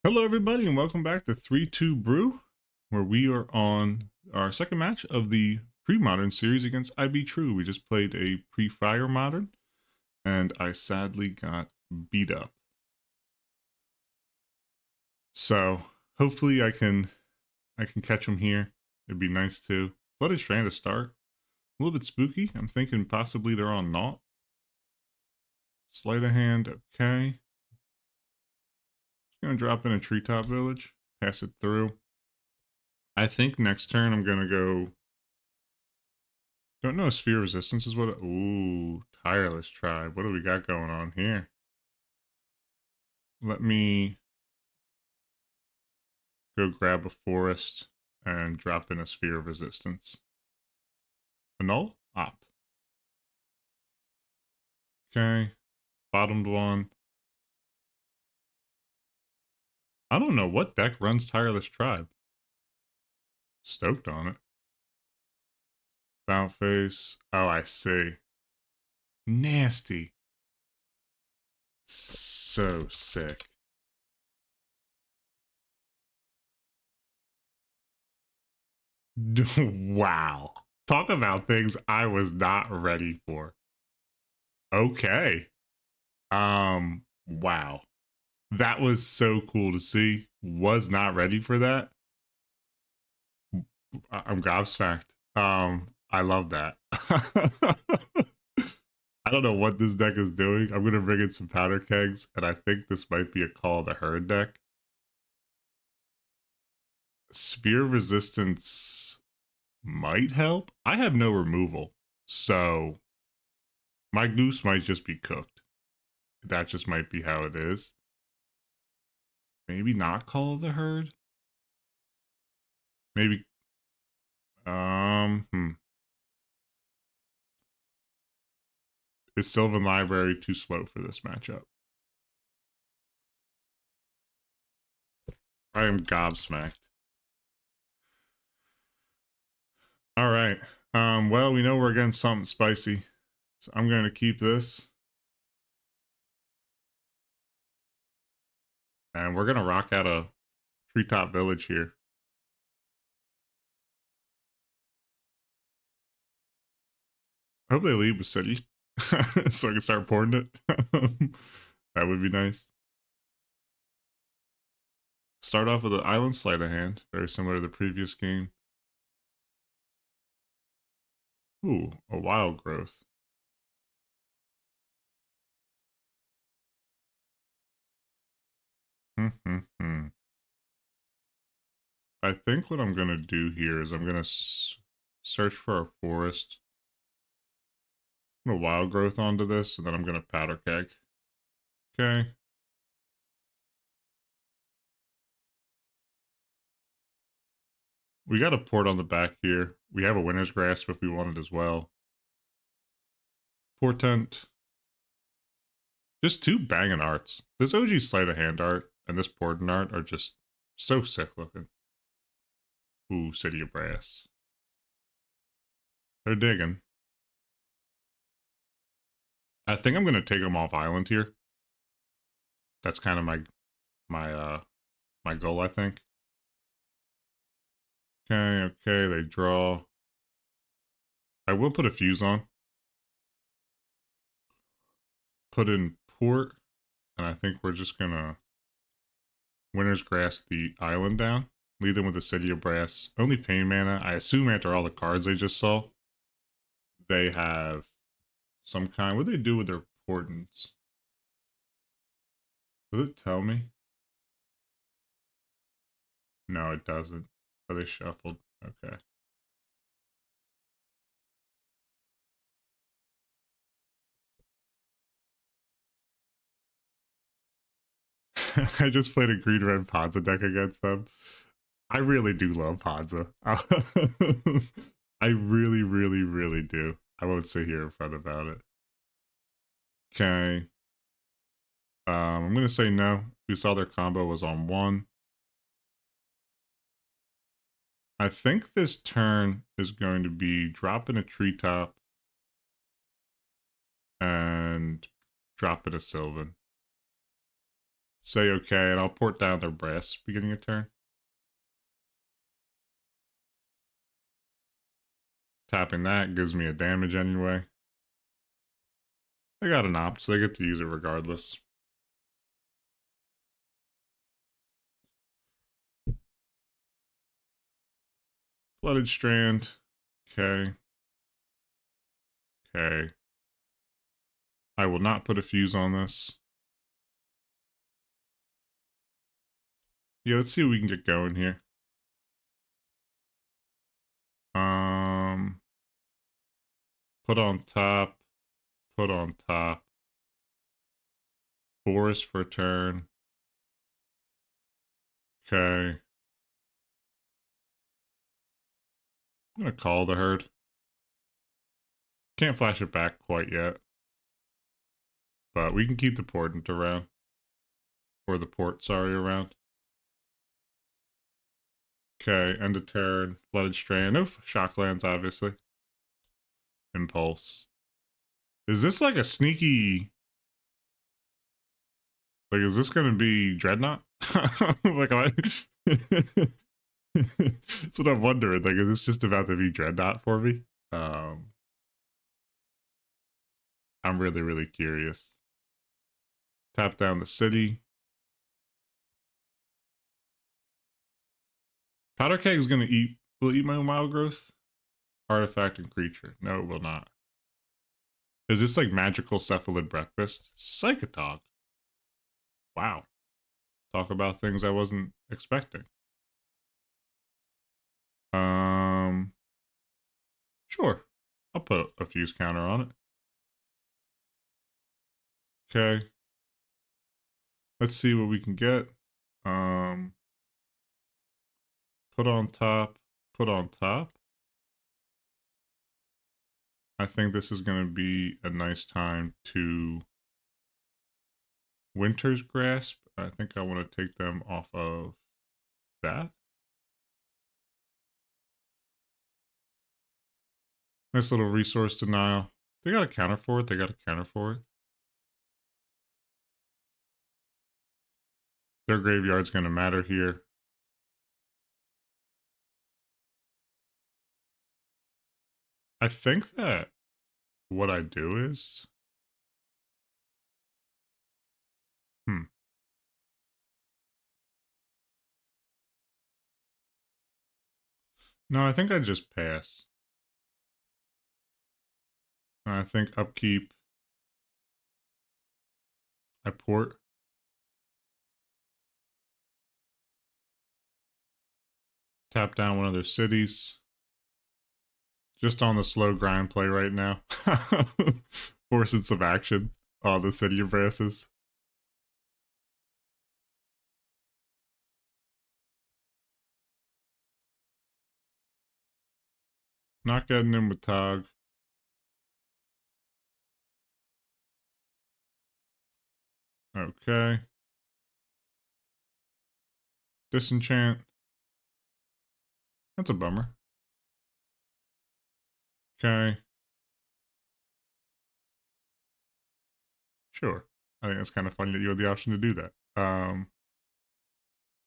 Hello, everybody, and welcome back to 3-2 Brew, where we are on our second match of the pre-modern series against IB True. We just played a pre-fire modern, and I sadly got beat up. So hopefully I can catch him here. It'd be nice to. Blooded Strand to start. A little bit spooky. I'm thinking possibly they're on naught. Sleight of hand, okay. Just gonna drop in a treetop village, pass it through. I think next turn I'm gonna go. Don't know. Sphere resistance is what. Ooh, tireless tribe. What do we got going on here? Let me go grab a forest and drop in a sphere of resistance. Annul? Opt. Okay. Bottomed one. I don't know what deck runs tireless tribe. Stoked on it. Bounce face. Oh, I see. Nasty. So sick. Wow. Talk about things I was not ready for. Okay. Wow. That was so cool to see. Was not ready for that. I'm gobsmacked. I love that. I don't know what this deck is doing. I'm gonna bring in some powder kegs, and I think this might be a Call of the Herd deck. Spear resistance might help. I have no removal, so my goose might just be cooked. That just might be how it is. Maybe not Call of the Herd. Maybe. Is Sylvan Library too slow for this matchup? I am gobsmacked. All right. Well, we know we're against something spicy, so I'm going to keep this. And we're going to rock out a treetop village here. I hope they leave the city so I can start pouring it. That would be nice. Start off with an island sleight of hand, very similar to the previous game. Ooh, a wild growth. I think what I'm going to do here is I'm going to search for a forest. I'm going to wild growth onto this, and then I'm going to powder keg. Okay. We got a port on the back here. We have a winner's grasp if we want it as well. Portent. Just two banging arts. This OG sleight of hand art and this portent art are just so sick looking. Ooh, City of Brass. They're digging. I think I'm gonna take them off island here. That's kind of my goal, I think. Okay, they draw. I will put a fuse on. Put in port, and I think we're just gonna winner's grasp the island down. Lead them with the City of Brass. Only pain mana. I assume after all the cards they just saw, they have some kind. What do they do with their portents? Does it tell me? No, it doesn't. Oh, they shuffled. Okay. I just played a green red Ponza deck against them. I really do love Ponza. I really, really, really do. I won't sit here in front about it. Okay. I'm gonna say no. We saw their combo was on one. I think this turn is going to be dropping a treetop and dropping a Sylvan. Say okay, and I'll port down their brass beginning of turn. Tapping that gives me a damage anyway. They got an opt, so they get to use it regardless. Flooded Strand. Okay. Okay. I will not put a fuse on this. Yeah, let's see what we can get going here. Put on top. Put on top. Forest for a turn. Okay. I'm gonna call the herd. Can't flash it back quite yet. But we can keep the portent around. Or the port, sorry, around. Okay, end of turn. Flooded Strand. No Shocklands, obviously. Impulse. Is this like a sneaky... Like, is this gonna be Dreadnought? Like, am I... That's what I'm wondering. Like, is this just about to be Dreadnought for me? I'm really, really curious. Tap down the city. Powder Keg is gonna eat... Will eat my wild growth? Artifact and creature. No, it will not. Is this like magical cephalid breakfast? Psychotalk. Wow. Talk about things I wasn't expecting. Sure. I'll put a fuse counter on it. Okay. Let's see what we can get. Put on top. Put on top. I think this is going to be a nice time to Winter's Grasp. I think I want to take them off of that. Nice little resource denial. They got a counter for it. They got a counter for it. Their graveyard's going to matter here. I think that what I do is... No, I think I just pass. I think upkeep. I port. Tap down one of their cities. Just on the slow grind play right now. Forcing some action on the city of brasses. Not getting in with Tog. Okay. Disenchant. That's a bummer. Okay. Sure. I think that's kind of funny that you had the option to do that.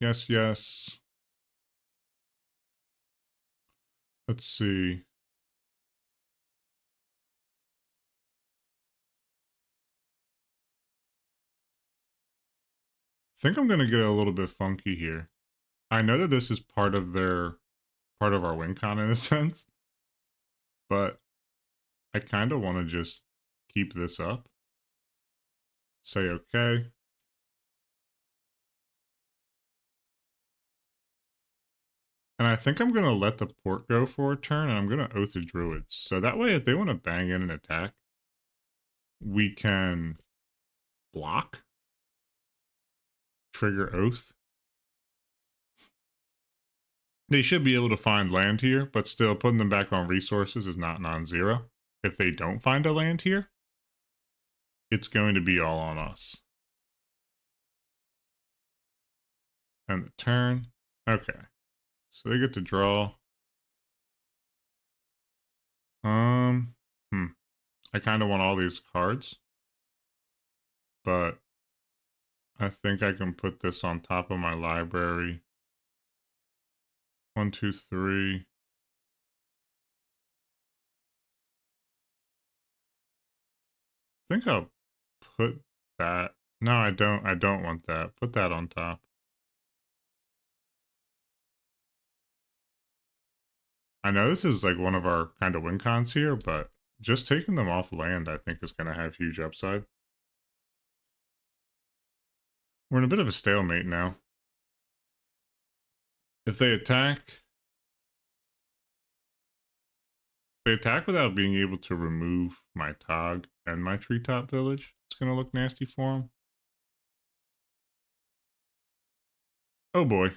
Yes, yes. Let's see. I think I'm gonna get a little bit funky here. I know that this is part of our win con in a sense, but I kind of want to just keep this up. Say okay. And I think I'm going to let the port go for a turn, and I'm going to Oath of Druids. So that way, if they want to bang in an attack, we can block, trigger Oath. They should be able to find land here, but still putting them back on resources is not non-zero. If they don't find a land here, it's going to be all on us. And the turn. Okay. So they get to draw. I kind of want all these cards, but I think I can put this on top of my library. 1, 2, 3. I think I'll put that. No, I don't. I don't want that. Put that on top. I know this is like one of our kind of win cons here, but just taking them off land, I think, is going to have huge upside. We're in a bit of a stalemate now. If they attack without being able to remove my Tog and my Treetop Village, it's going to look nasty for them. Oh boy.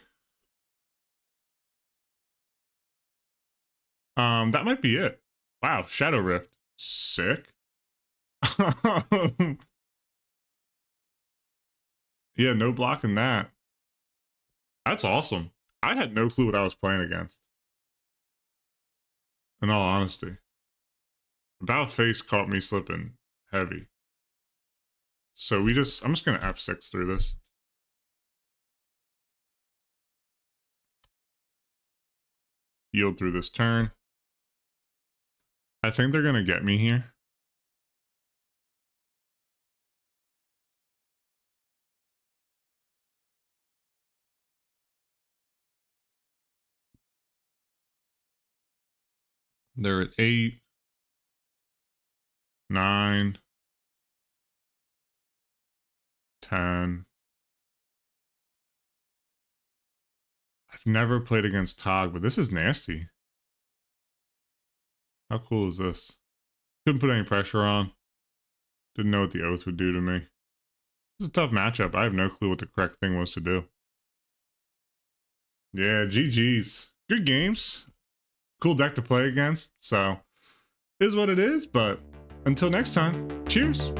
That might be it. Wow, Shadow Rift. Sick. Yeah, no blocking that. That's awesome. I had no clue what I was playing against. In all honesty. About face caught me slipping heavy. So I'm just gonna F6 through this. Yield through this turn. I think they're gonna get me here. They're at 8, 9, 10. I've never played against Tog, but this is nasty. How cool is this? Couldn't put any pressure on. Didn't know what the oath would do to me. It's a tough matchup. I have no clue what the correct thing was to do. Yeah, GG's. Good games. Cool deck to play against. So, is what it is. But until next time, cheers.